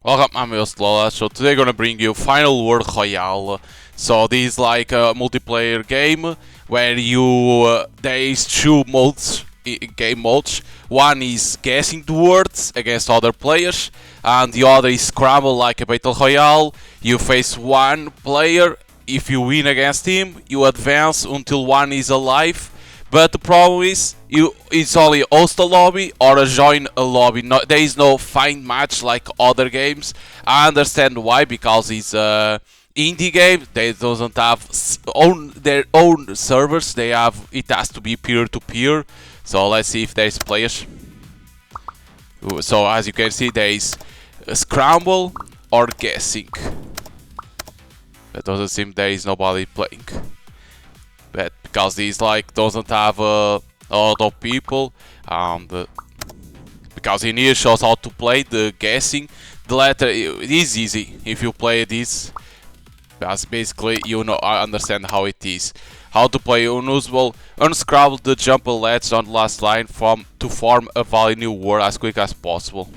Welcome, I'm your Lola. So today I'm gonna bring you Final World Royale. So this is like a multiplayer game where there is two modes, game modes. One is guessing the words against other players, and the other is scramble like a battle royale. You face one player. If you win against him, you advance until one is alive. But the problem is, it's only host a lobby or join a lobby. No, there is no find match like other games. I understand why, because it's a indie game. They doesn't have their own servers. It has to be peer to peer. So let's see if there's players. So as you can see, there is a scramble or guessing. It doesn't seem there is nobody playing. But because this like doesn't have a lot of people, and because in here shows how to play the guessing, the letter it is easy if you play this. Because basically I understand how it is. How to play unusual, unscramble the jump letters on the last line to form a valid new word as quick as possible.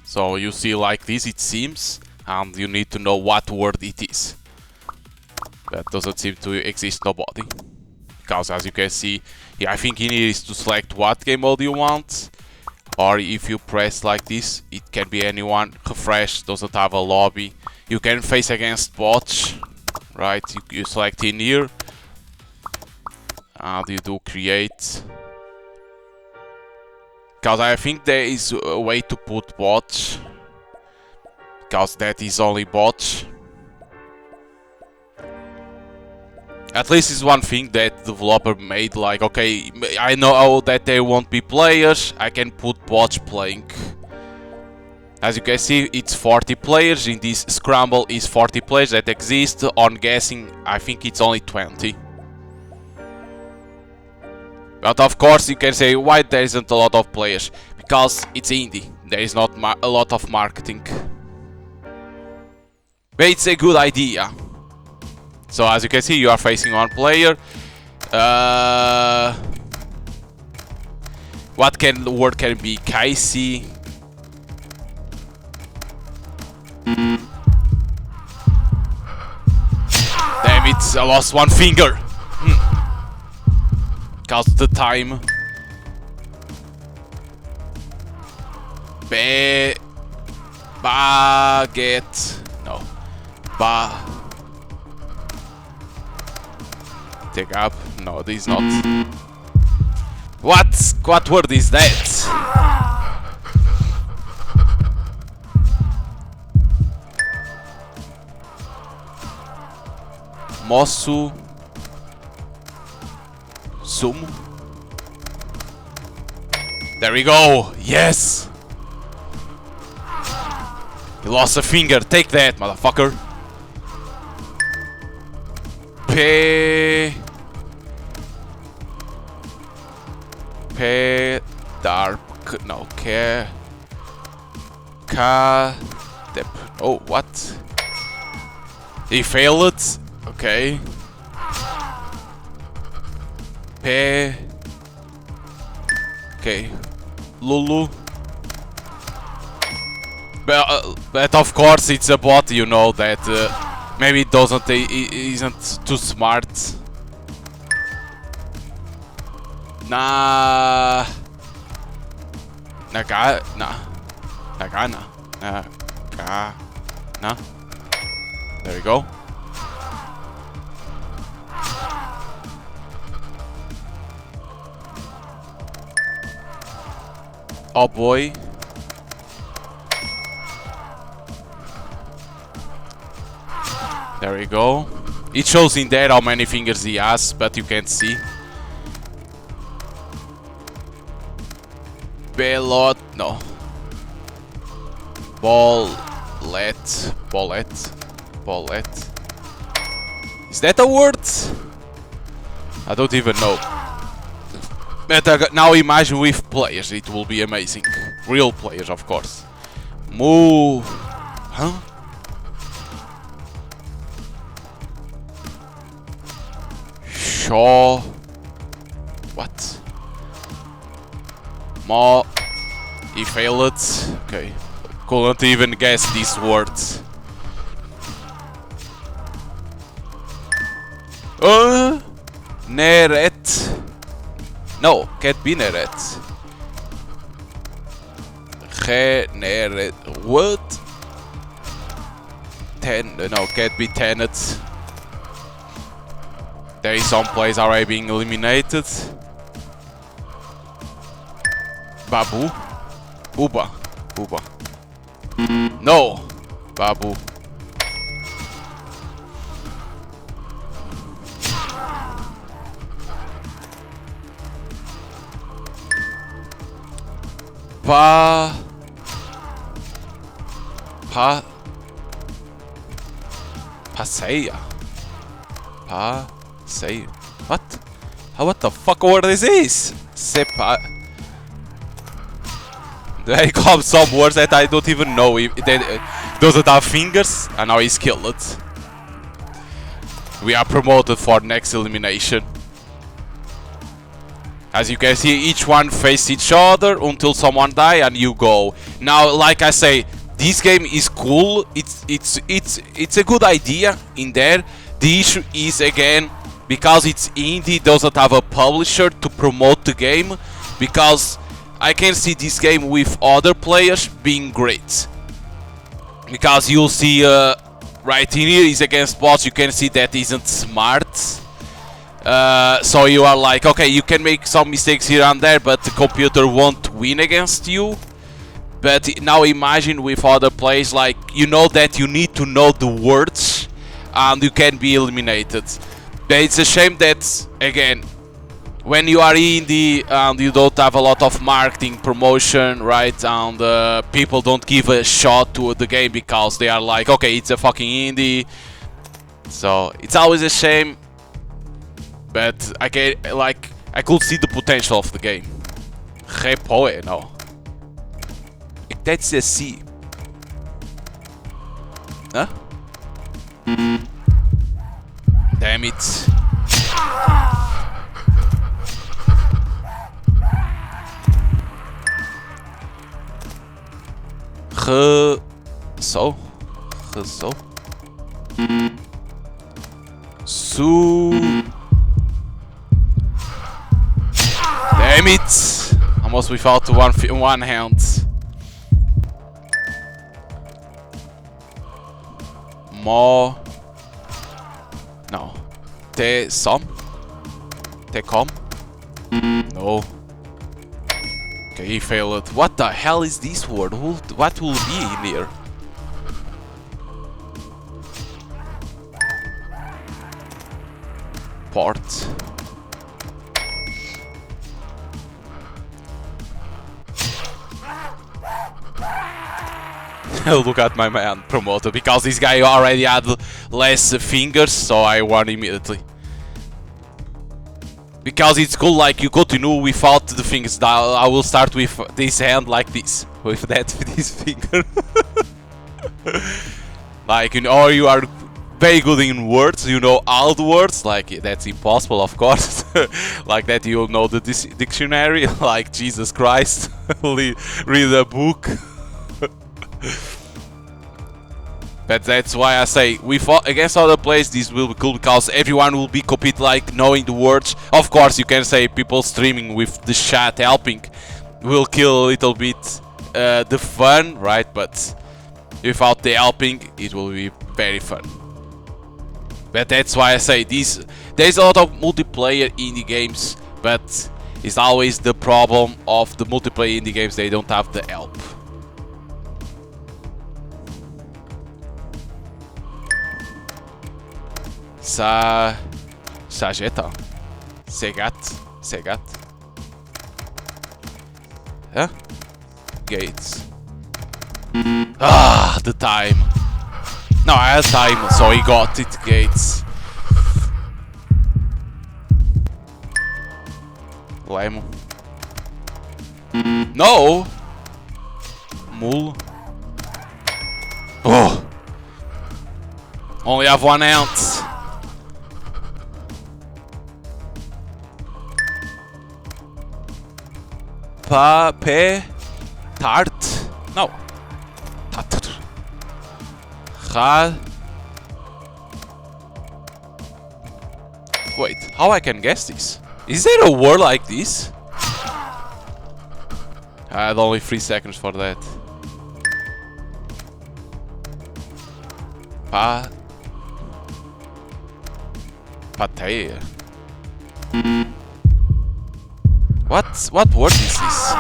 So you see like this it seems, and you need to know what word it is. That doesn't seem to exist nobody. Because as you can see, I think in here is to select what game mode you want. Or if you press like this, it can be anyone. Refresh doesn't have a lobby. You can face against bots, right? You select in here. And you do create. Because I think there is a way to put bots. Because that is only bots. At least it's one thing that developer made, like, okay, I know that there won't be players, I can put bots playing. As you can see, it's 40 players, in this scramble is 40 players that exist, on guessing I think it's only 20. But of course you can say, why there isn't a lot of players? Because it's indie, there is not a lot of marketing. But it's a good idea. So as you can see, you are facing one player. What word can be? Casey. Damn it! I lost one finger. Cause the time. Baguette. No. Take up. No, this is not. What word is that? Mosu. Sum. There we go. Yes. You lost a finger. Take that, motherfucker. Dark. No. Oh, what? He failed. Okay. Okay. Lulu. But of course it's a bot, you know that maybe it isn't too smart. Nagana. There we go. Oh boy. There we go. It shows in there how many fingers he has, but you can't see. Bellot, no. Bollet. Is that a word? I don't even know. But now imagine with players, it will be amazing. Real players, of course. Move. Huh? Shaw. What? He failed. Okay. Couldn't even guess these words. Neret. No, can't be Neret. Neret. What? No, can't be Tenet. There is some players already being eliminated. Babu. Booba. Booba. No! Babu. Passeia. Passeia. What? What the fuck word is this? Sepa. There come some words that I don't even know. Those that have fingers, and now he's killed. We are promoted for next elimination. As you can see, each one face each other until someone die and you go. Now, like I say, this game is cool. It's a good idea in there. The issue is again because it's indie, doesn't have a publisher to promote the game. Because I can see this game with other players being great. Because you'll see right in here is against bots. You can see that isn't smart. So you are like, okay, you can make some mistakes here and there, but the computer won't win against you. But now imagine with other players, like, you know that you need to know the words and you can be eliminated. But it's a shame that, again, when you are indie and you don't have a lot of marketing promotion, right, and people don't give a shot to the game because they are like, okay, it's a fucking indie. So it's always a shame. But I could see the potential of the game. Repoe, no. That's a C. Huh? Damn it. So. Damn it! Almost without one hand. More. No. Te-som? Te-com? No. Okay, he failed. What the hell is this word? What will be in here? Port. Look at my man promoted, because this guy already had less fingers, so I won immediately. Because it's cool, like, you continue without the fingers. I will start with this hand like this, with this finger. Like, you know, you are very good in words, you know all the words, like, that's impossible, of course. Like that you'll know the dictionary, like, Jesus Christ, read a book. But that's why I say, against other players this will be cool, because everyone will be compete, like, knowing the words. Of course, you can say people streaming with the chat helping will kill a little bit the fun, right? But without the helping, it will be very fun. But that's why I say there's a lot of multiplayer indie games, but it's always the problem of the multiplayer indie games, they don't have the help. Sageta. Segat. Huh? Gates. Ah, the time. No, I had time, so he got it, Gates. Lemon. No! Mule. Oh! Only have 1 ounce. Tart? No. Ha. Wait, how I can guess this? Is there a word like this? I had only 3 seconds for that. Patea. What word is this?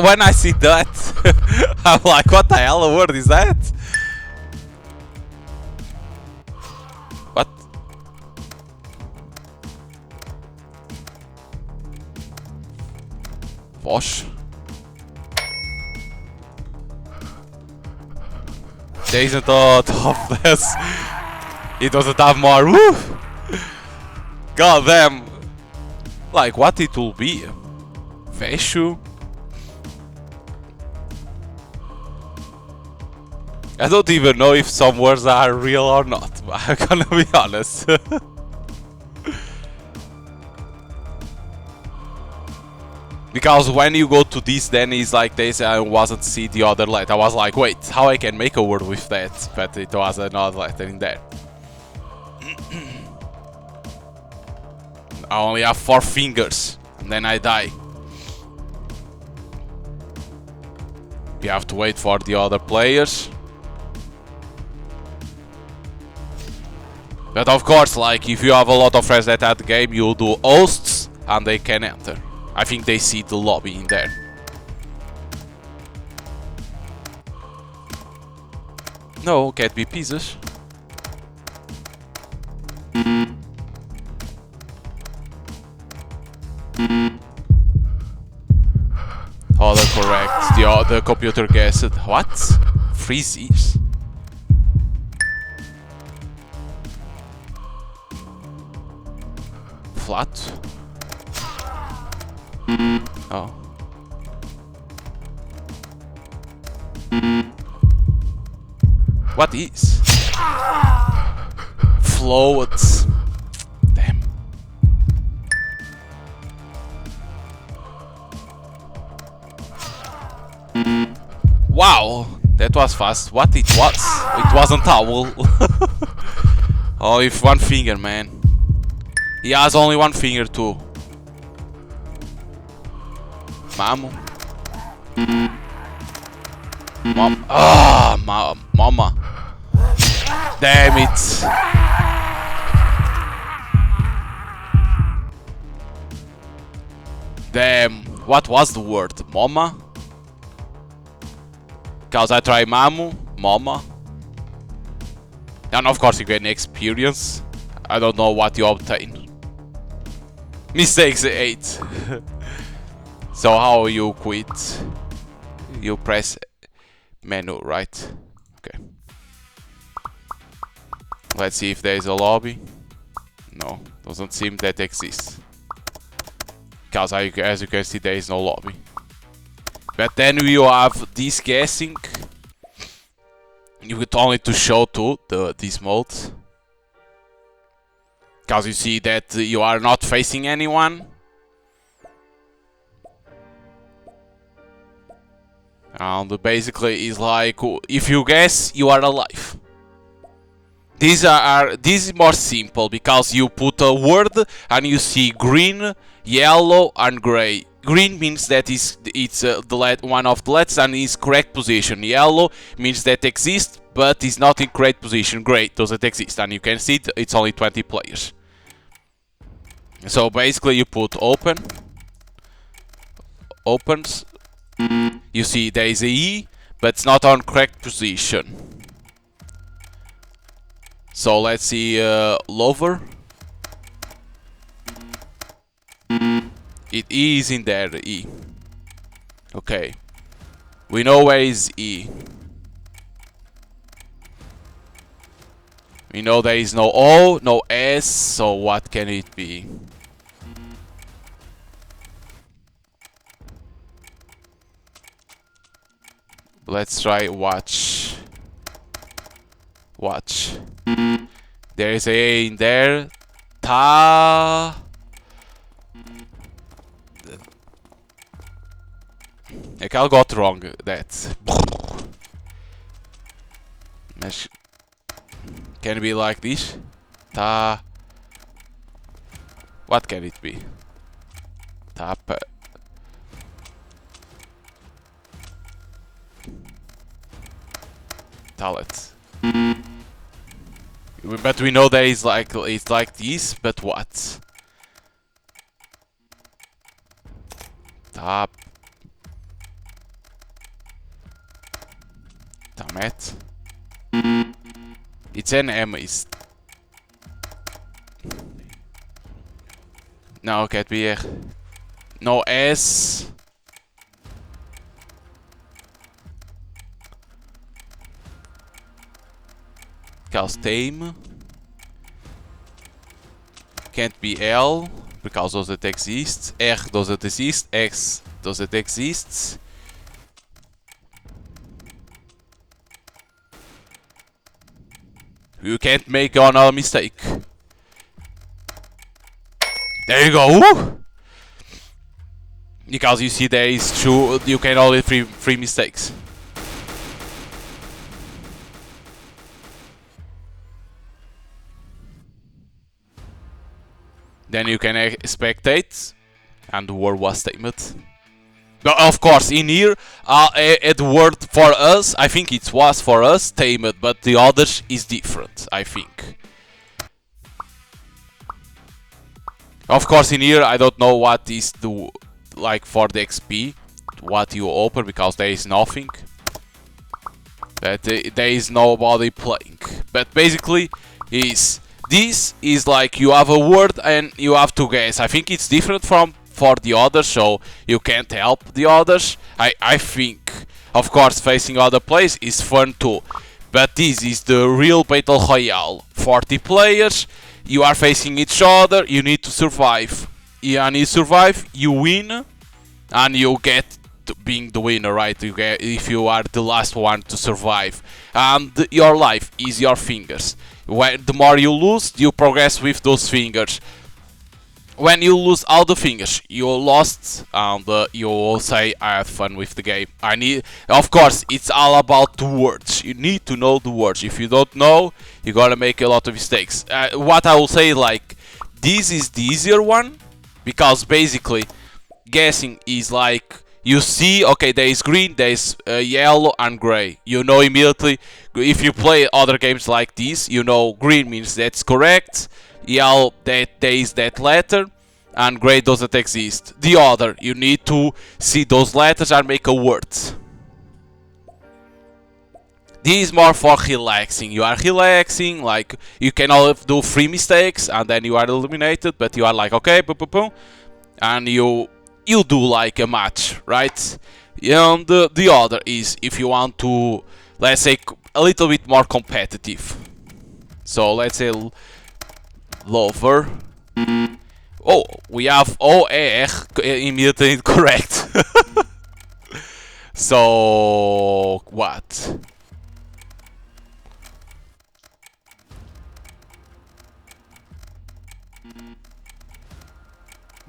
When I see that, I'm like, what the hell word is that? What? Wash? There isn't a lot of this. It doesn't have more. Woo! God damn. Like what it will be? Veshu? I don't even know if some words are real or not, but I'm gonna be honest. Because when you go to this, then it's like this, I wasn't see the other letter. I was like, wait, how I can make a word with that? But it was another letter in there. I only have 4 fingers, and then I die. You have to wait for the other players. But of course, like, if you have a lot of friends that at the game, you'll do hosts, and they can enter. I think they see the lobby in there. No, can't be pieces. Other correct. The computer guessed. What? 3 Z's? Flat? Oh. What is? Floats. Damn. Wow, that was fast. What it was? It wasn't towel. Oh, with 1 finger, man. He has only 1 finger too. Mamo. Mom. Ah, mama. Damn it. Damn. What was the word? Mama? Because I try mamu, mama. And of course you gain experience. I don't know what you obtain. Mistakes 8. So how you quit? You press menu, right? Okay. Let's see if there is a lobby. No, doesn't seem that exists. Because as you can see, there is no lobby. But then we have this guessing. You get only to show to this mode. Because you see that you are not facing anyone. And basically is like, if you guess, you are alive. This is more simple because you put a word and you see green, yellow and gray. Green means that it's one of the letters and is correct position. Yellow means that exists but is not in correct position. Gray doesn't exist, and you can see it's only 20 players. So basically you put open, opens. You see there is a E, but it's not on correct position. So let's see lower. It is in there, E. Okay. We know where is E. We know there is no O, no S, so what can it be? Let's try watch. Watch. There is a in there. Ta. I got wrong that. Can it be like this? Ta. What can it be? Tap. Talent. But we know that it's like this, but what? Tap. Tamet. It's an M. Is no, can't be here. No S. Tame. Can't be L because doesn't exist. R doesn't exist. X doesn't exist. You can't make another mistake. There you go. Because you see there is two. You can only three mistakes. Then you can spectate, and the word was tamed. But of course, in here, the word for us, I think it was for us tamed, but the others is different, I think. Of course, in here, I don't know what is the like for the XP, what you open, because there is nothing. That there is nobody playing. But basically, this is like you have a word and you have to guess. I think it's different from for the others, so you can't help the others. I think, of course, facing other players is fun too. But this is the real Battle Royale. 40 players, you are facing each other, you need to survive. And you survive, you win, and you get to being the winner, right? You get, if you are the last one to survive. And your life is your fingers. When the more you lose, you progress with those fingers. When you lose all the fingers, you lost, and you will say, I have fun with the game. Of course, it's all about the words. You need to know the words. If you don't know, you're gonna make a lot of mistakes. What I will say, like, this is the easier one, because basically, guessing is like, you see, okay, there is green, there is yellow and gray. You know immediately, if you play other games like this, you know green means that's correct, yellow that there is that letter, and gray doesn't exist. The other, you need to see those letters and make a word. This is more for relaxing. You are relaxing, like you can only do 3 mistakes and then you are eliminated, but you are like, okay, boom, boom, boom, and you do like a match, right? And the other is if you want to, let's say, a little bit more competitive. So let's say lover. Oh, we have OR immediately correct. So what?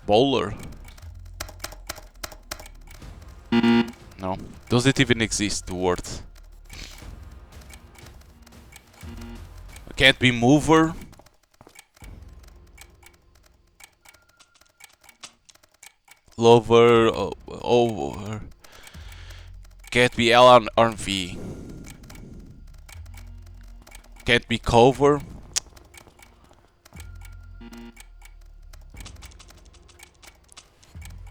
Bowler. No, does it even exist, the word? Can't be mover. Lover, over. Can't be L or V. Can't be cover.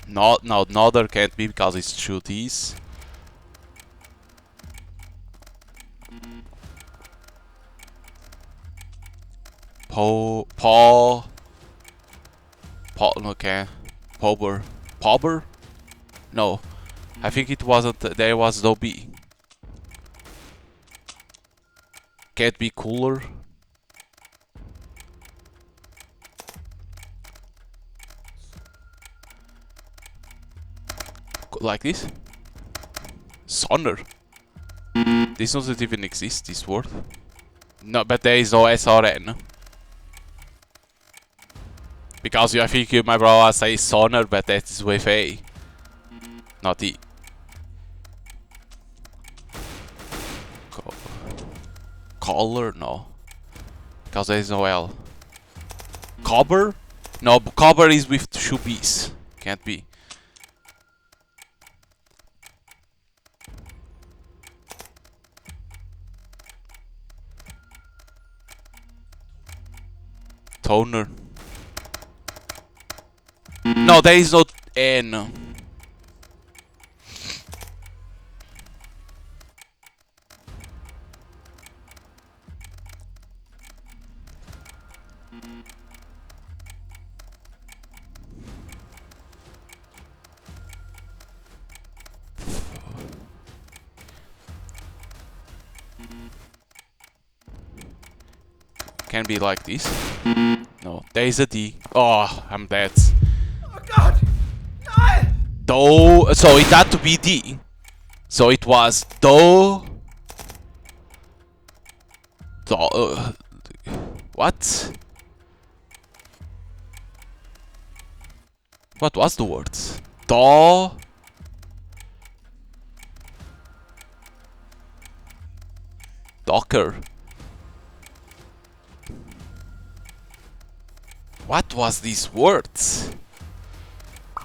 No, another can't be because it's two T's. Paul. Okay. Pobber? No. I think it wasn't. There was no B. Can't be cooler. Like this? Sonner. This doesn't even exist, this word. No, but there is no S or N. Because I think you, my brother, say Sonner, but that is with A. Not E. Color? No. Because there is no L. Cobber? No, cobber is with two B's. Can't be. Toner. No, there is no N. Can be like this. No, there is a D. Oh, I'm dead. Oh God! No! Do. So it had to be D. So it was do. Do. What? What was the word? Do. Docker. What was these words?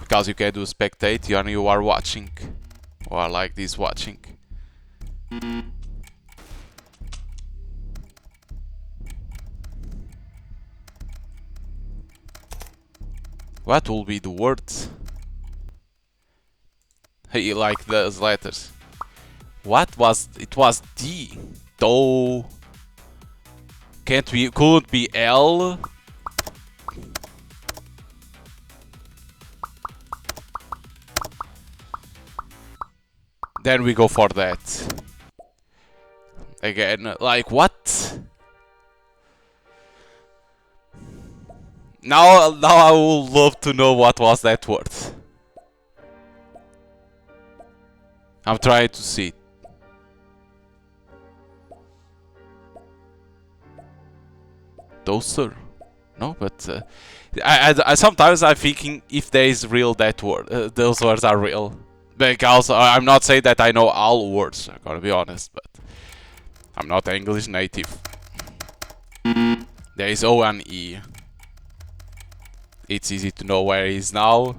Because you can do spectate and you are watching. Or like this watching. What will be the words? Hey, like those letters. What was it? Was D. Do. Can't be. Couldn't be L. Then we go for that. Again, like what? Now I would love to know what was that word. I'm trying to see. Toaster? No, but I sometimes I'm thinking if there is real that word. Those words are real. Because I'm not saying that I know all words, I'm gonna be honest, but I'm not English native. There is O and E. It's easy to know where he is now.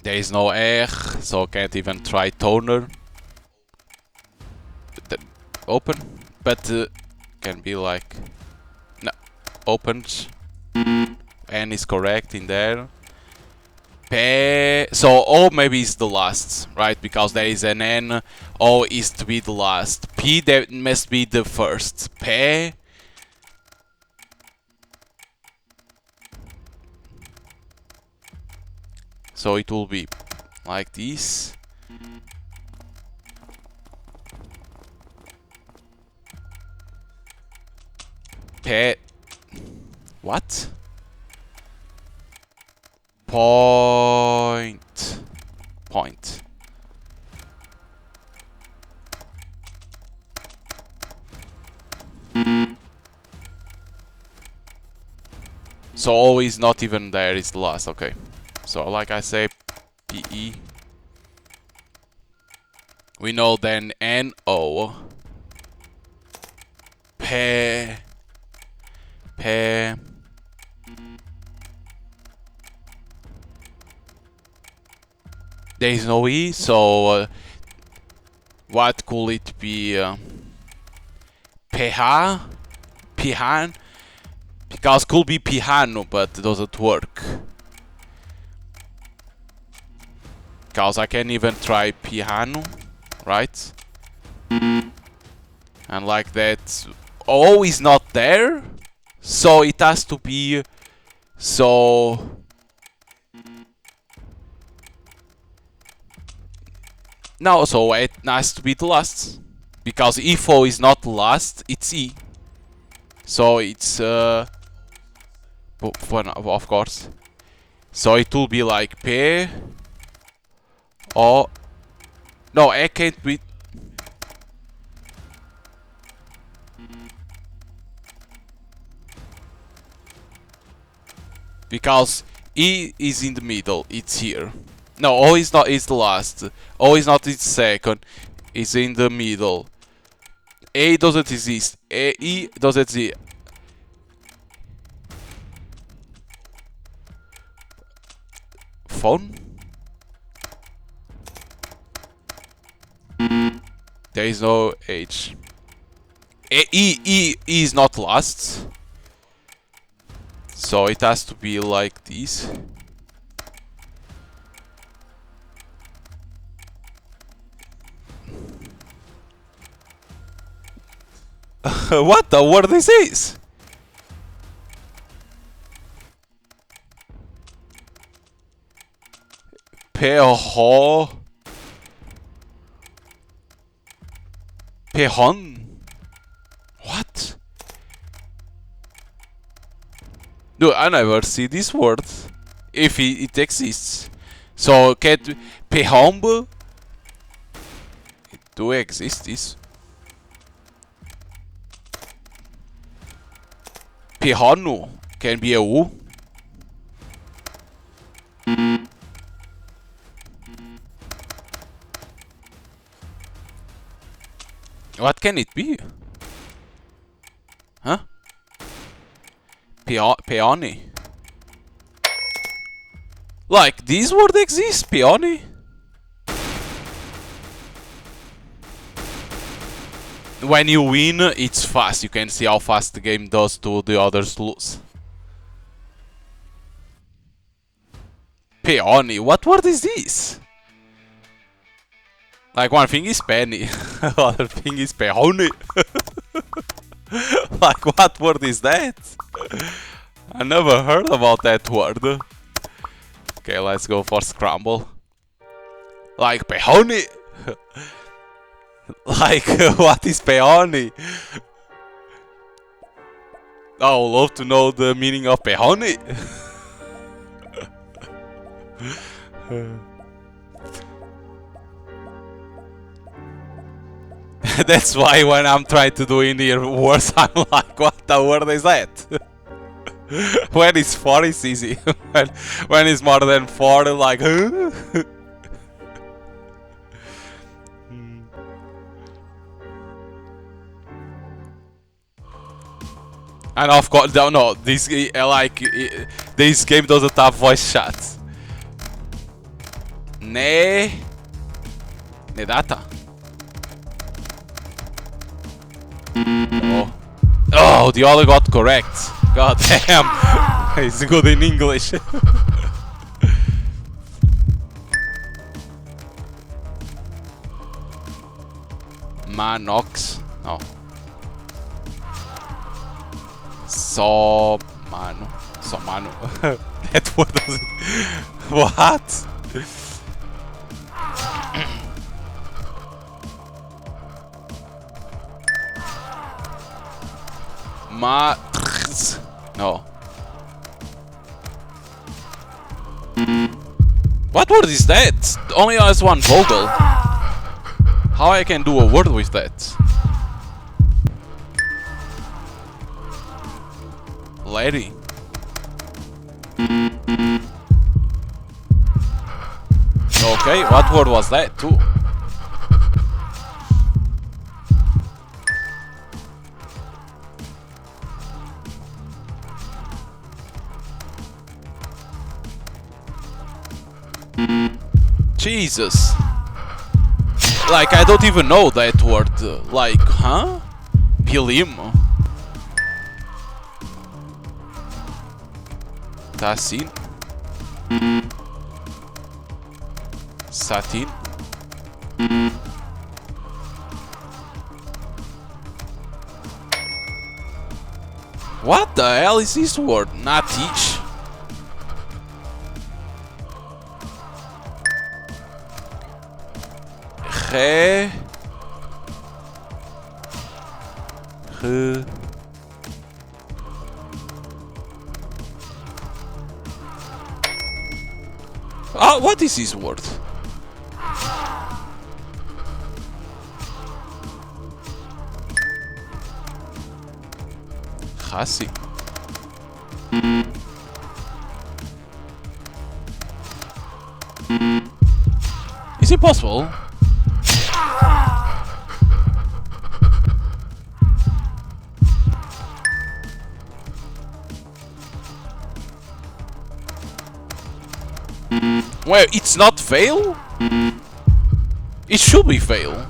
There is no R, so I can't even try toner. Open, but can be like no, opens. N is correct in there. P, so O maybe is the last, right? Because there is an N, O is to be the last. P that must be the first. P. So it will be like this. P. What? Point. Point. So O is not even there, it's the last, okay. So like I say, PE. We know then NO. P. P. There is no E, so what could it be? PH? Pihan? Because could be Pihano, but it doesn't work. Because I can even try Pihano, right? And like that, O is not there, so it has to be, so... No, so it has to be the last. Because if O is not last, it's E. So it's, of course. So it will be like P, O... No, E can't be... Because E is in the middle, it's here. No, O is not, is the last. O is not its second, it's in the middle. A doesn't exist. E doesn't exist. Phone? There is no H. E is not last. So it has to be like this. What the word is this? Peho. Pehon. What? No, I never see this word. If it exists. So can't Pehomb? Do exist this? Pehonu can be a U. What can it be? Huh? Peony. Like, this word exists? Peony? When you win, it's fast. You can see how fast the game does to the others lose. Peony? What word is this? Like, one thing is penny, other thing is peony. Like, what word is that? I never heard about that word. Okay, let's go for scramble. Like, peony? Like, what is peony? I would love to know the meaning of peony. That's why when I'm trying to do Indian words, I'm like, what the word is that? When it's 4, it's easy. when it's more than 4, like, huh? And of course, no, this this game doesn't have voice chat. Ne data. Oh. Oh, the other got correct. God damn. He's good in English. Manox. No. Somano. Somano. That word doesn't. What? No. What word is that? Only has one vowel. How I can do a word with that? Lady. Okay, what word was that too? Jesus. Like, I don't even know that word. Like, huh? Pilim. Tassin. Satin. What the hell is this word? Natish. Re. Ah, what is this word? Hassi. Is it possible? Well, it's not fail? It should be fail.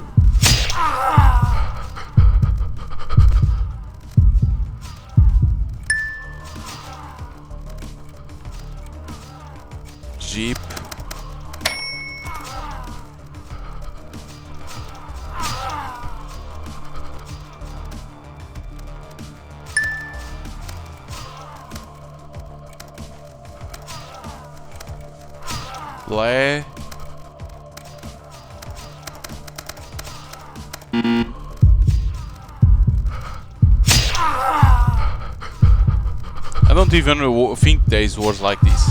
Jeep. Play. I don't even think there's words like this.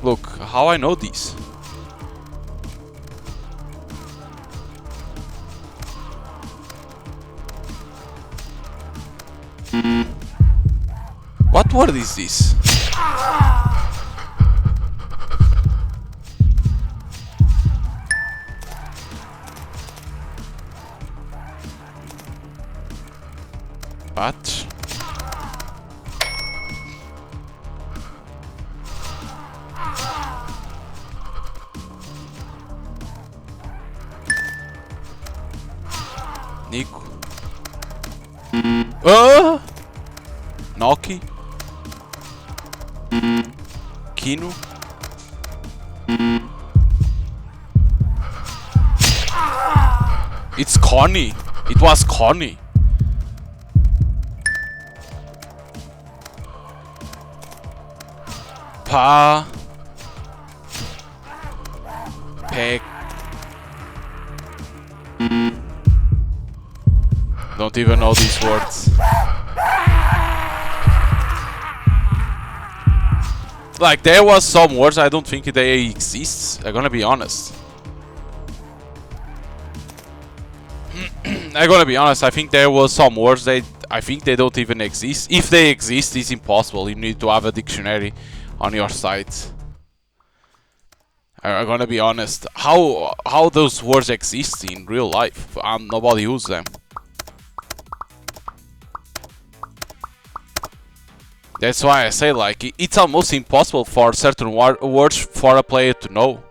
Look, how I know this? What word is this? What? Nico. Noki. Kinu. It's Connie. It was Connie. Pa. Pek. Don't even know these words. Like, there was some words, I don't think they exist. I'm gonna be honest. I'm gonna be honest, I think there was some words that I think they don't even exist. If they exist, it's impossible. You need to have a dictionary on your site. I'm gonna be honest. How those words exist in real life? Nobody uses them. That's why I say, like, it's almost impossible for certain words for a player to know.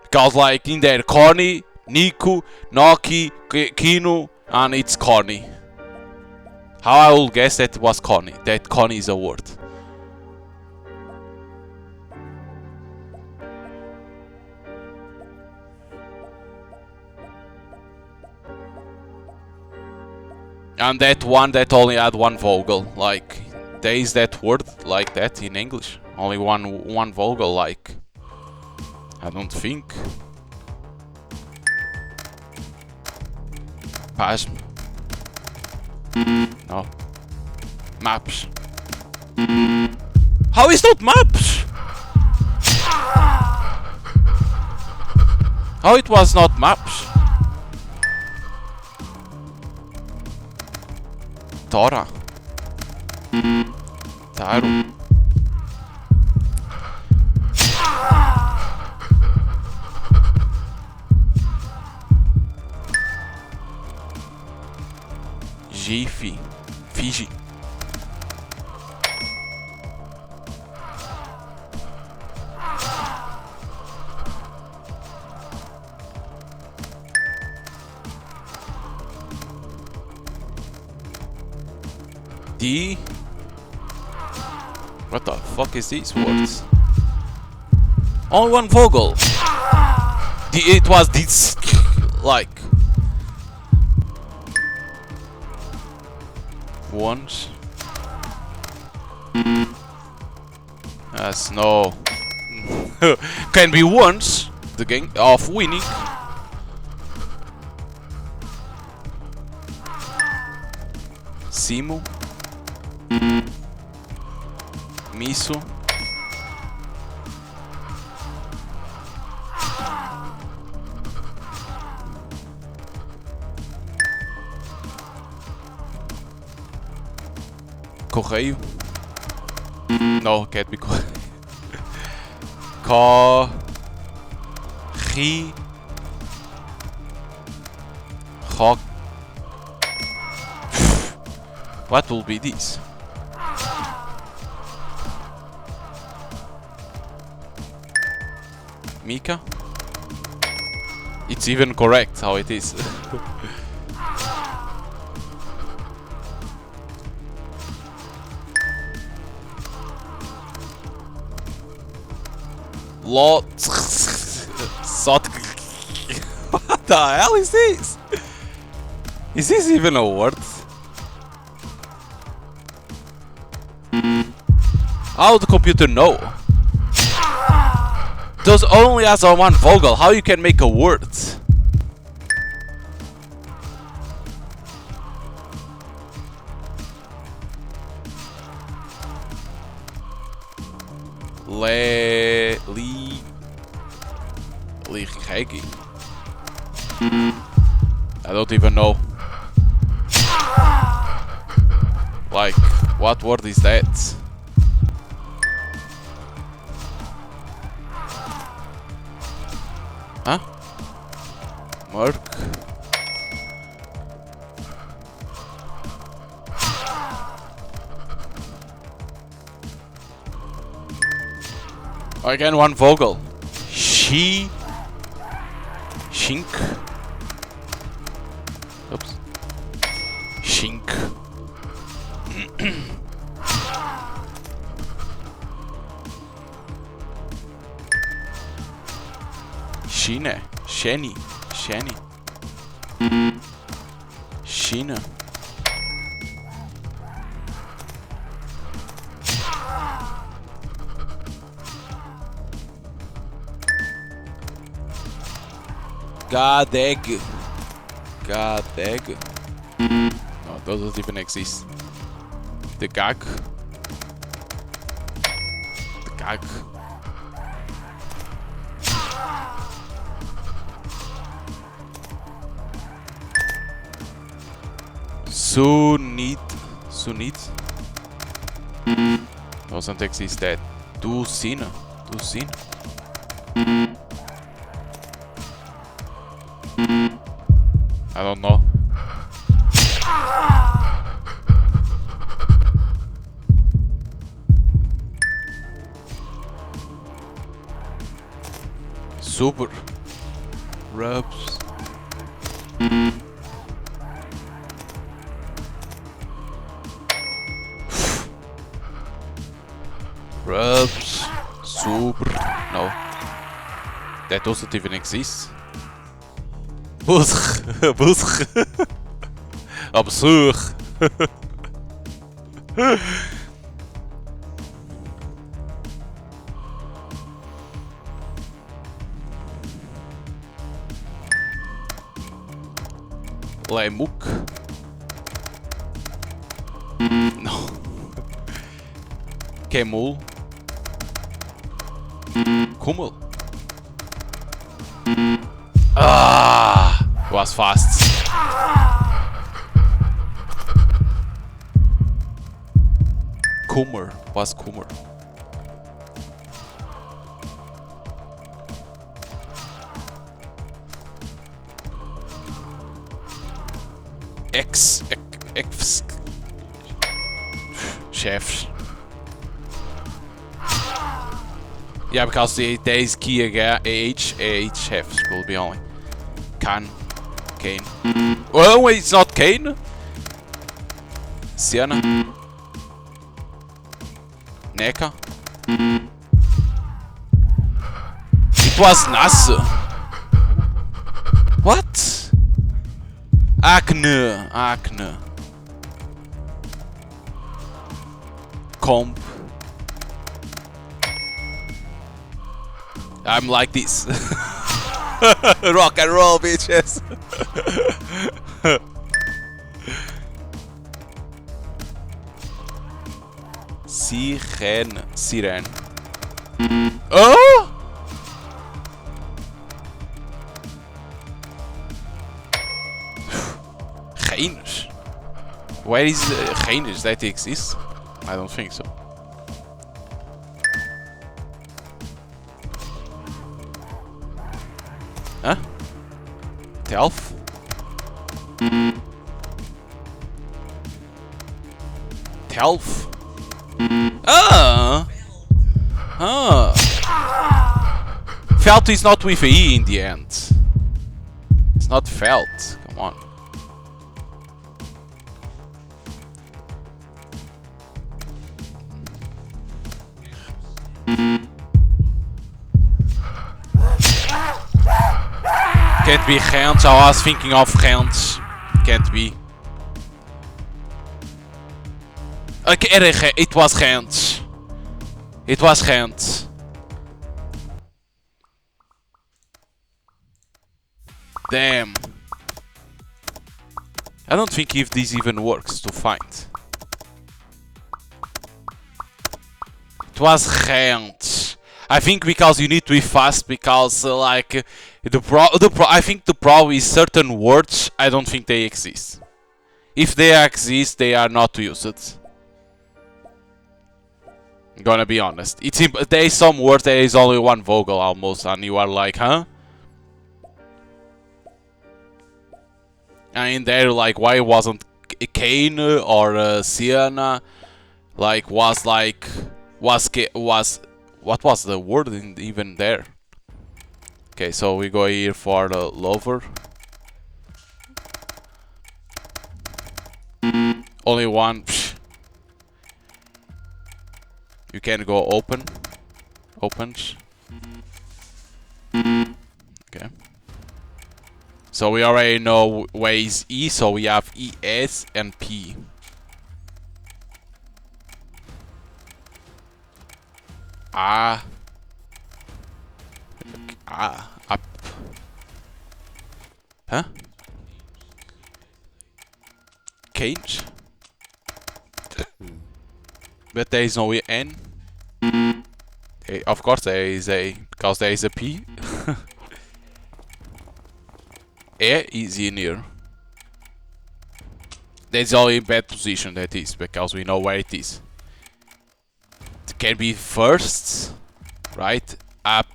Because, like, in there, Connie, Niku, Noki, Kinu, and it's Connie. How I will guess that it was Connie. That Connie is a word. And that one that only had one vowel, like, there is that word like that in English. Only one vowel, like, I don't think. Pasm. No. Maps. How is not maps? How it was not maps? Tora. Taru. Jiffy. Fiji. D. What the fuck is these words? Only one vowel. It was this, like, once. Yes, no. Can be once the game of winning. Simu. Miso. Correio. No, can't be correio. Ri. Rock. What will be this? Mika? It's even correct how it is. Lot. What the hell is this? Is this even a word? How the computer know? Does only has a one vowel. How you can make a word? Ligegi. I don't even know. Like, what word is that? Huh? Merc. Again, one vowel. She. Shink. Oops. Shink. Shine. Sheni. Sheni. Shine. Gadeg. Gadeg. No, those don't even exist. The gag. The gag. Sunit. Sunit. Doesn't exist that. Dusina. Dusina. I don't know. Super. Rubs. Rubs. Super. No. That doesn't even exist. Busch. Busch. Absurd. Leimuk. No. Kemul. Kummel. Ah, was fast. Kummer. Was Kummer? Ex chefs. Yeah, because there is key age chefs will be only. Kane. Well, wait, it's not Kane. Sienna. Neka. It was Nasse. What? Acne. Comp. I'm like this. Rock and roll, bitches. Siren. Oh! Genus. Where is genus that exists? I don't think so. Huh? Telf? Telf? Felt is not with a E in the end. It's not felt. Come on. Can't be hands. I was thinking of hands. Can't be. Okay, it was hands. It was hands. Damn. I don't think if this even works to find. It was hands. I think because you need to be fast because like I think the problem is certain words I don't think they exist. If they exist, they are not used. I'm gonna be honest. There is some words there is only one vowel almost, and you are like, huh? And in there, like, why wasn't Kane or Sienna? Like, was what was the word even there? Okay, so we go here for the lover. Only one. Psh. You can go open. Opens. Okay. So we already know where is E, so we have E, S, and P. Up. Huh? Cage? But there is no N. Of course there is a, because there is a P. E is in here. That's only in bad position that is, because we know where it is. It can be first, right? Up.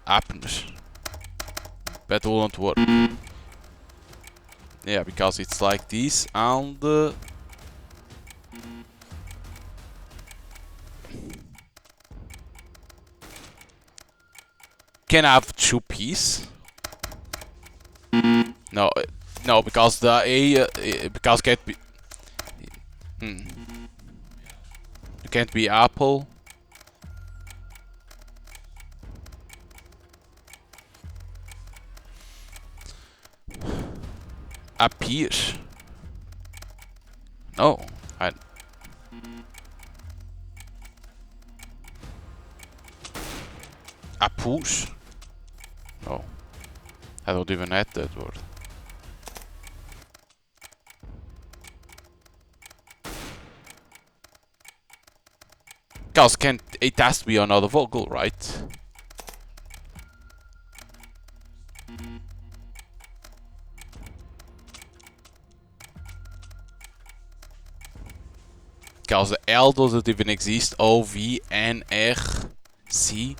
But it won't work. Yeah, because it's like this and can I have two P's? No, no, because the A, because can't be. It can't be apple. Appears. No, a push. No, I don't even have that word. Because it has to be another vocal, right? Because the L doesn't even exist. O, V, N, R, C.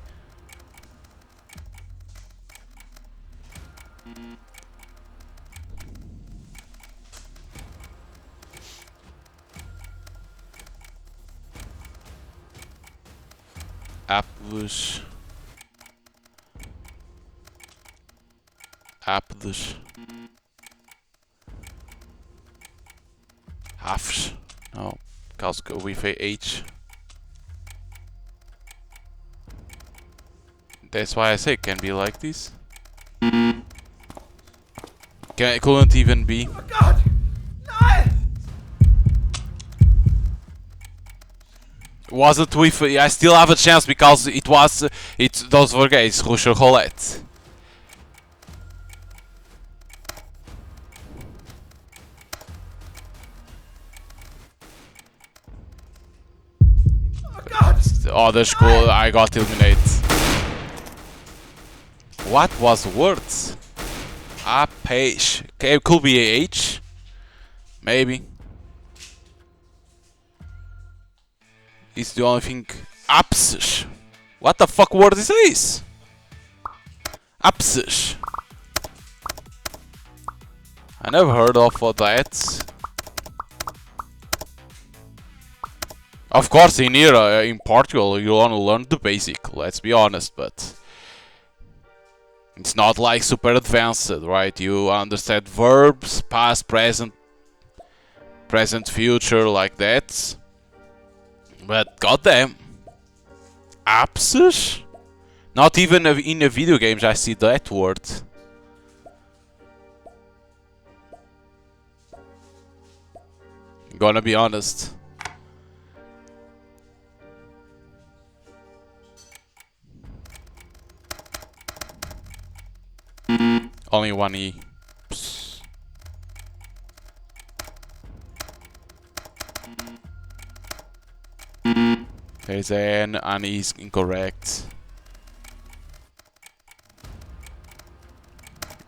Apples. Apples. Halves. No, because go with a H. That's why I say it can be like this. It couldn't even be. Oh God! No! Wasn't with. I still have a chance because it was. Those were guys. Russia Roulette. Oh God! The other school, I got eliminated. What was words? A page. Okay, it could be a H. Maybe. It's the only thing. Apsis. What the fuck word is this? Apsis. I never heard of that. Of course, in here, in Portugal, you only learn the basic. Let's be honest, but It's not like super advanced, right? You understand verbs, past, present, future, like that. But goddamn, apps? Not even in the video games I see that word. Gonna be honest. Only one E. Psst. There's an N and E is incorrect.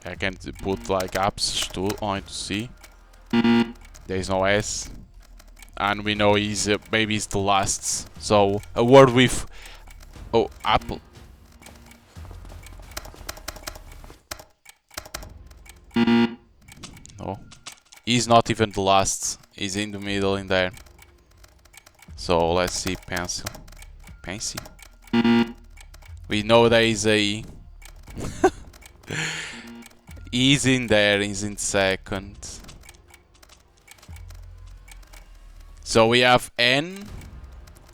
I can put like apps to on to see. There's no S. And we know he's maybe it's the last. So a word with apple. No. He's not even the last. He's in the middle in there. So let's see pencil. Pencil. We know there is a he's in there, he's in second. So we have N,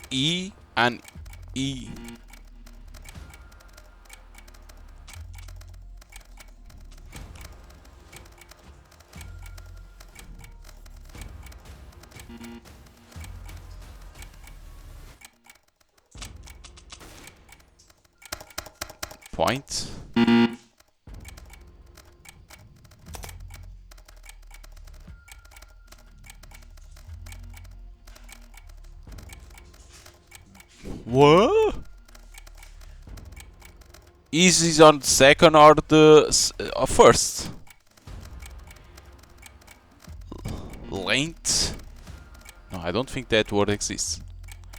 E, and E. Point. What? Is this on second or the first? Length? No, I don't think that word exists.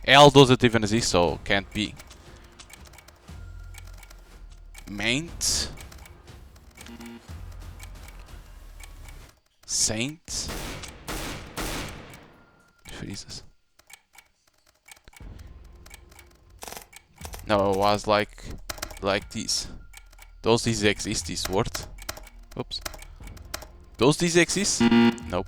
L doesn't even exist, so can't be. Maint. Saint. Jesus. No, it was like this. Does this exist, this word? Oops. Does this exist? Nope.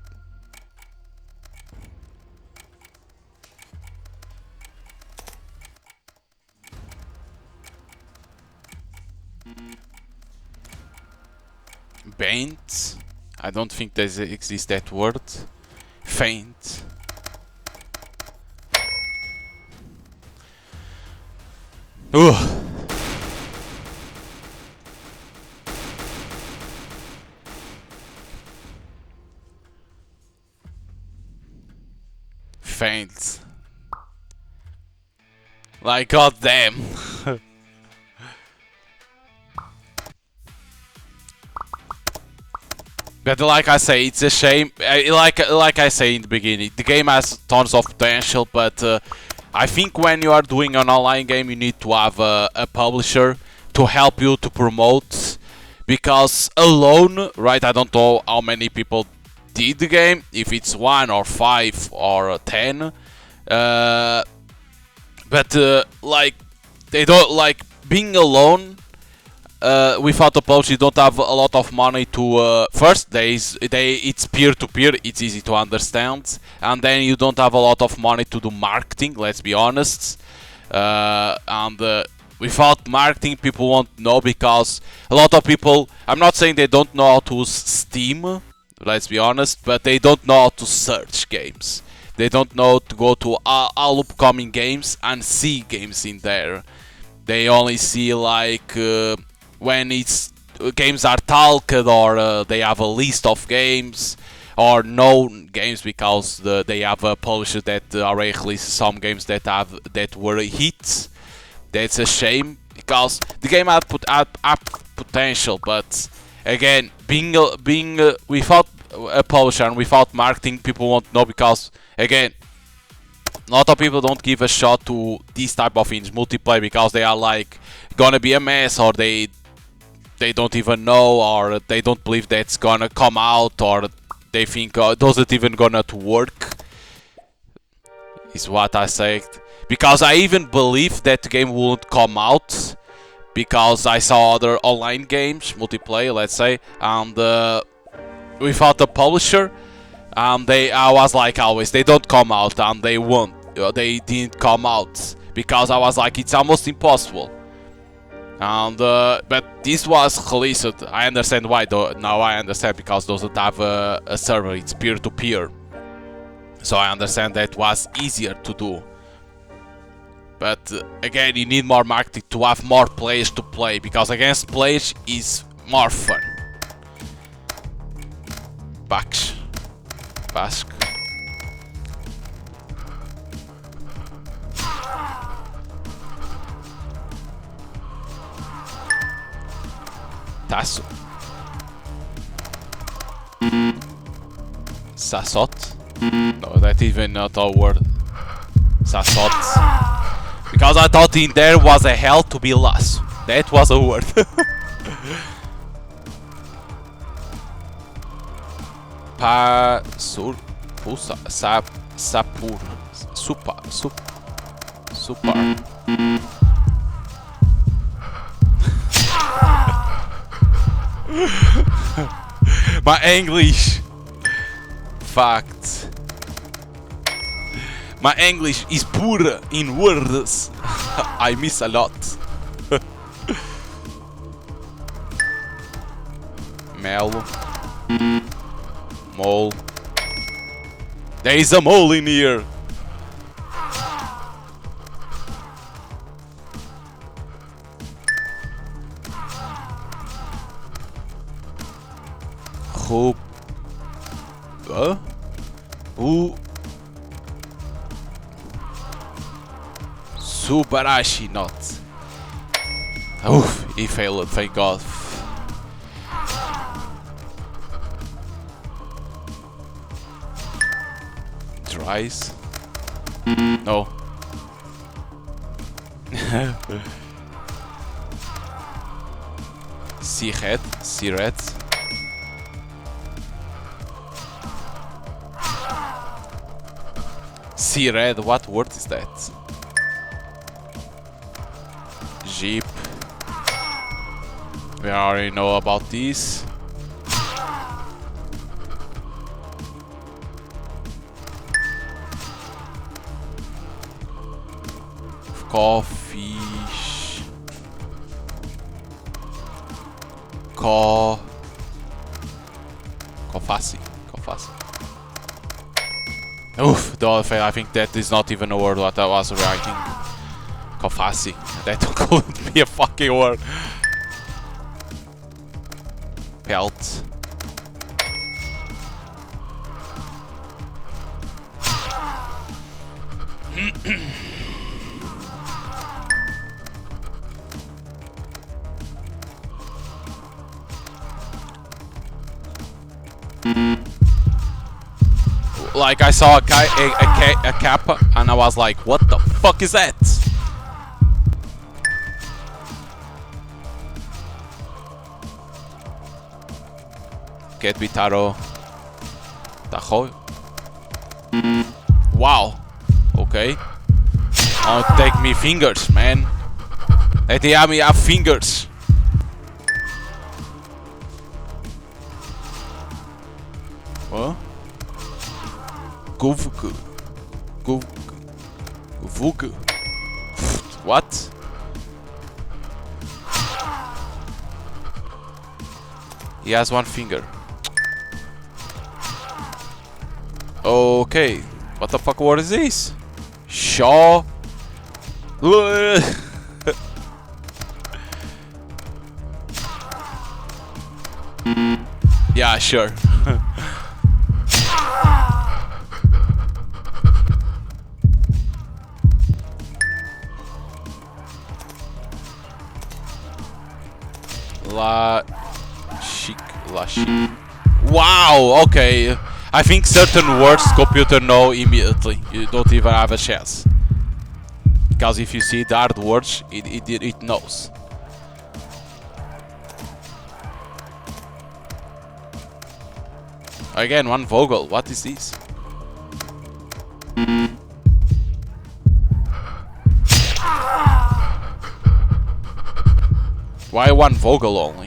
Baint. I don't think there exists that word. Faint. Ugh. Faint. Like goddamn. But like I say, it's a shame. Like I say in the beginning, the game has tons of potential, but I think when you are doing an online game, you need to have a publisher to help you to promote. Because alone, right? I don't know how many people did the game. If it's 1 or 5 or 10, but like they don't like being alone. Without a publisher, you don't have a lot of money to. First, it's peer-to-peer, it's easy to understand, and then you don't have a lot of money to do marketing. Let's be honest. And without marketing, people won't know because a lot of people. I'm not saying they don't know how to use Steam. Let's be honest, but they don't know how to search games. They don't know to go to all upcoming games and see games in there. They only see like. When it's games are talked or they have a list of games or known games because they have a publisher that already released some games that were hits. That's a shame because the game had potential, but again, being without a publisher and without marketing, people won't know because again, a lot of people don't give a shot to this type of things, multiplayer, because they are like gonna be a mess or they don't even know or they don't believe that's gonna come out or they think does it even gonna to work, is what I said. Because I even believe that the game won't come out because I saw other online games, multiplayer, let's say, and without the publisher, I was like always, they don't come out, and they won't. They didn't come out because I was like, it's almost impossible. And but this was released. I understand why though. Now I understand because doesn't have a server. It's peer-to-peer. So I understand that was easier to do. But again, you need more marketing to have more players to play, because against players is more fun. Bax. Basque. Tasso. Sassot? No, that's even not a word. Sassot. Because I thought in there was a hell to be lost. That was a word. Pasur. Pusa. Sapur. Super. My English. Fact. My English is poor in words. I miss a lot. Mel. Mole. There is a mole in here. Hope. Who? Subarashi not. Oof, he failed, thank God. Dries? No. Siret? Sea-red, what word is that? Jeep. We already know about this. Coffee. Coffassi. Oof, I think that is not even a word what I was writing. Coffassi. That couldn't be a fucking word. Pelt. Like I saw a kappa and I was like, what the fuck is that? Get Bitaro. Tahoe. Wow. Okay. Don't take me fingers, man. Let the army have fingers. What? Vug. What? He has one finger. Okay. What the fuck word is this? Shaw. Yeah, sure. La chic. Wow, okay. I think certain words computer know immediately. You don't even have a chance. Because if you see the hard words, it knows. Again, one vogel. What is this? Why one Vogel only?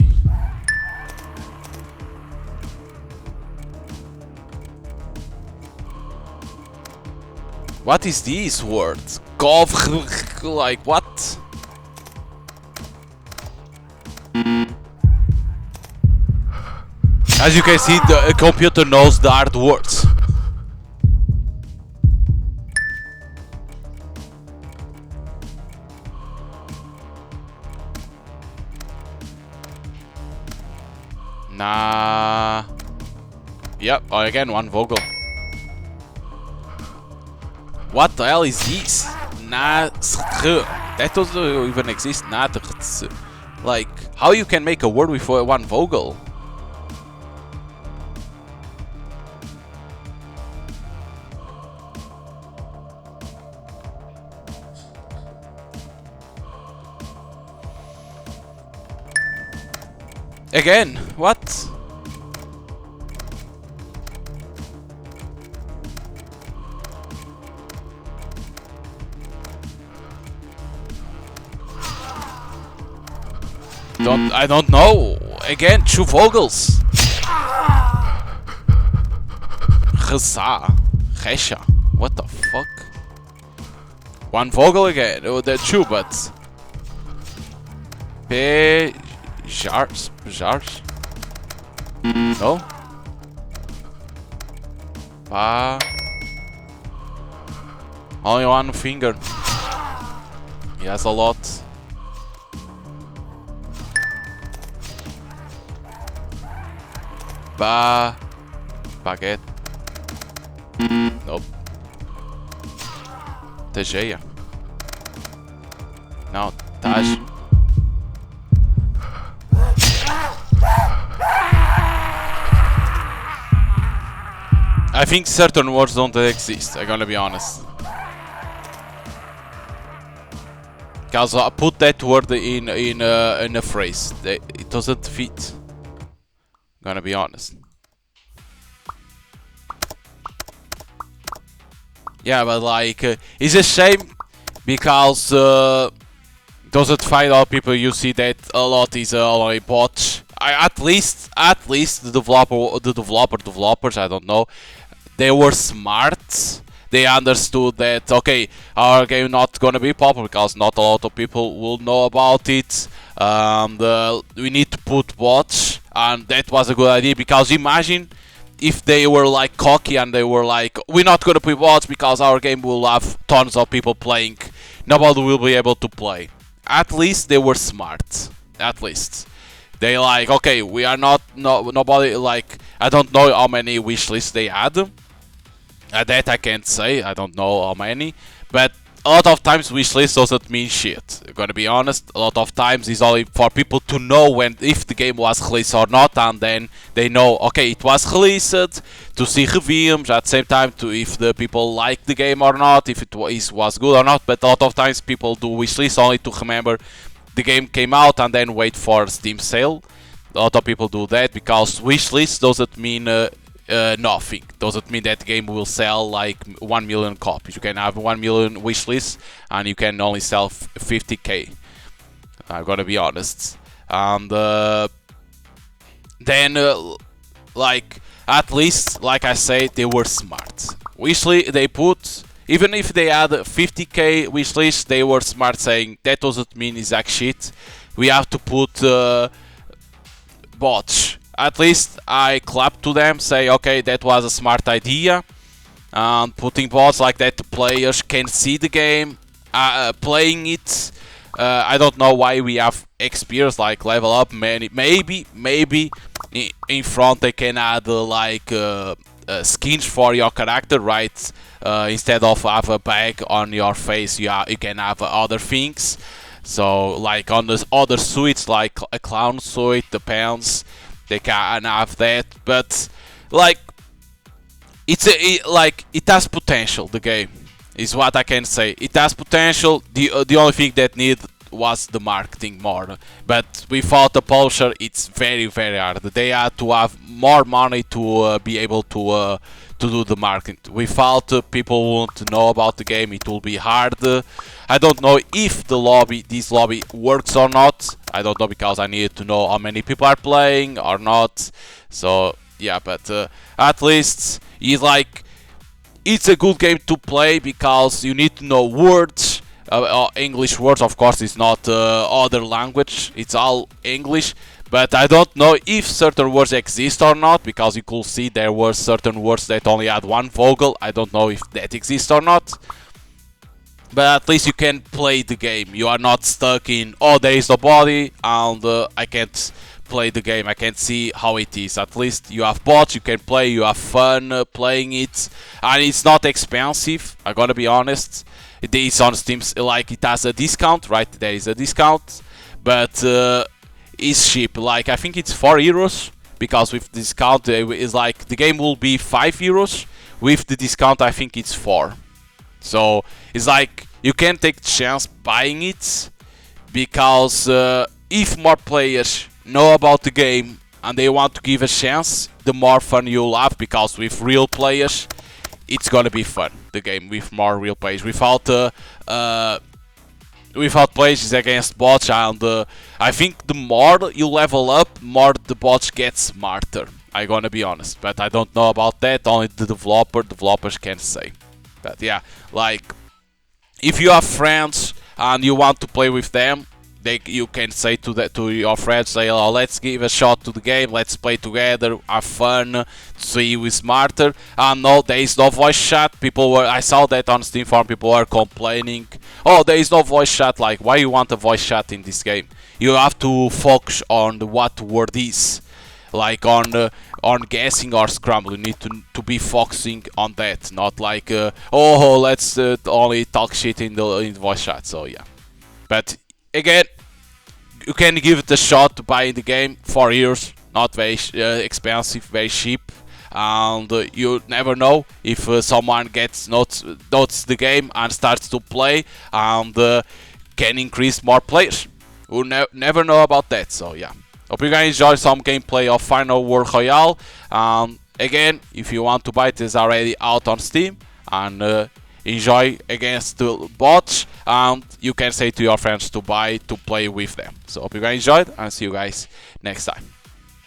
What is these words? Golf, like what? As you can see, the computer knows the hard words. Nah. Yep, again, one Vogel. What the hell is this? Nah. That doesn't even exist. Nah. Like, how you can make a word with one Vogel? Again, what? I don't know. Again, two Vogels. Geza. Gesha. What the fuck? One Vogel again. Oh, the two, but. Jars? No? Only one finger. He has a lot. Baguette. Nope. Tejeia. No, Taj. I think certain words don't exist, I'm gonna be honest. Because I put that word in a phrase. It doesn't fit. I'm gonna be honest. Yeah, but like, it's a shame because doesn't find out people you see that a lot is only bots. At least the developers, I don't know, they were smart. They understood that, okay, our game not gonna be popular because not a lot of people will know about it. We need to put bots, and that was a good idea because imagine if they were like cocky and they were like, we're not gonna put bots because our game will have tons of people playing. Nobody will be able to play. At least they were smart. At least. They like, okay, we are nobody, like, I don't know how many wish lists they had. That I can't say, I don't know how many. But a lot of times wish list doesn't mean shit. I'm gonna be honest, a lot of times it's only for people to know if the game was released or not, and then they know, okay, it was released, to see reviews, at the same time to if the people like the game or not, if it was good or not. But a lot of times people do wish list only to remember the game came out and then wait for Steam sale. A lot of people do that because wish list doesn't mean nothing. Doesn't mean that game will sell like 1 million copies. You can have 1 million wish lists and you can only sell 50k. I'm gonna be honest. And then like, at least, like I said, they were smart. Wishlist, they put, even if they had 50k wishlist, they were smart, saying that doesn't mean exact shit. We have to put bots. At least I clap to them, say, okay, that was a smart idea. And putting bots like that, players can see the game, playing it. I don't know why we have experience like level up. Maybe in front they can add like skins for your character, right? Instead of have a bag on your face, you can have other things. So like on the other suits, like a clown suit, the pants. They can have that, but like it has potential. The game is what I can say. It has potential. The only thing that needed was the marketing more. But without the publisher, it's very hard. They had to have more money to be able to to do the marketing. Without people won't know about the game, it will be hard. I don't know if this lobby works or not. I don't know because I need to know how many people are playing or not. So yeah, but at least it's a good game to play because you need to know words. English words, of course, it's not other language. It's all English. But I don't know if certain words exist or not, because you could see there were certain words that only had one vowel. I don't know if that exists or not. But at least you can play the game. You are not stuck in, oh, there is nobody, and I can't play the game. I can't see how it is. At least you have bots, you can play, you have fun playing it. And it's not expensive, I gotta be honest. It is on Steam, like it has a discount, right? There is a discount. But it's cheap, like I think it's 4 euros, because with discount it's like the game will be 5 euros. With the discount I think it's 4. So it's like you can take the chance buying it, because if more players know about the game and they want to give a chance, the more fun you'll have, because with real players it's gonna be fun, the game with more real players. Without players against bots, and I think the more you level up, more the bots get smarter. I'm gonna be honest, but I don't know about that. Only the developers can say. But yeah, like if you have friends and you want to play with them, you can say to your friends, say, oh, let's give a shot to the game, let's play together, have fun, see who is smarter. And no, there is no voice chat. I saw that on Steam Forum, people were complaining, oh, there is no voice chat. Like, why you want a voice chat in this game? You have to focus on what word is, like on guessing or scramble. You need to be focusing on that, not like oh, let's only talk shit in the voice chat. So yeah, but again, you can give it a shot to buy the game. 4 years, not very expensive, very cheap, and you never know if someone notes the game and starts to play, and can increase more players. We'll never know about that. So yeah, hope you guys enjoy some gameplay of Final World Royale. Again, if you want to buy it, it's already out on Steam, and enjoy against the bots, and you can say to your friends to buy to play with them. So hope you guys enjoyed, and see you guys next time.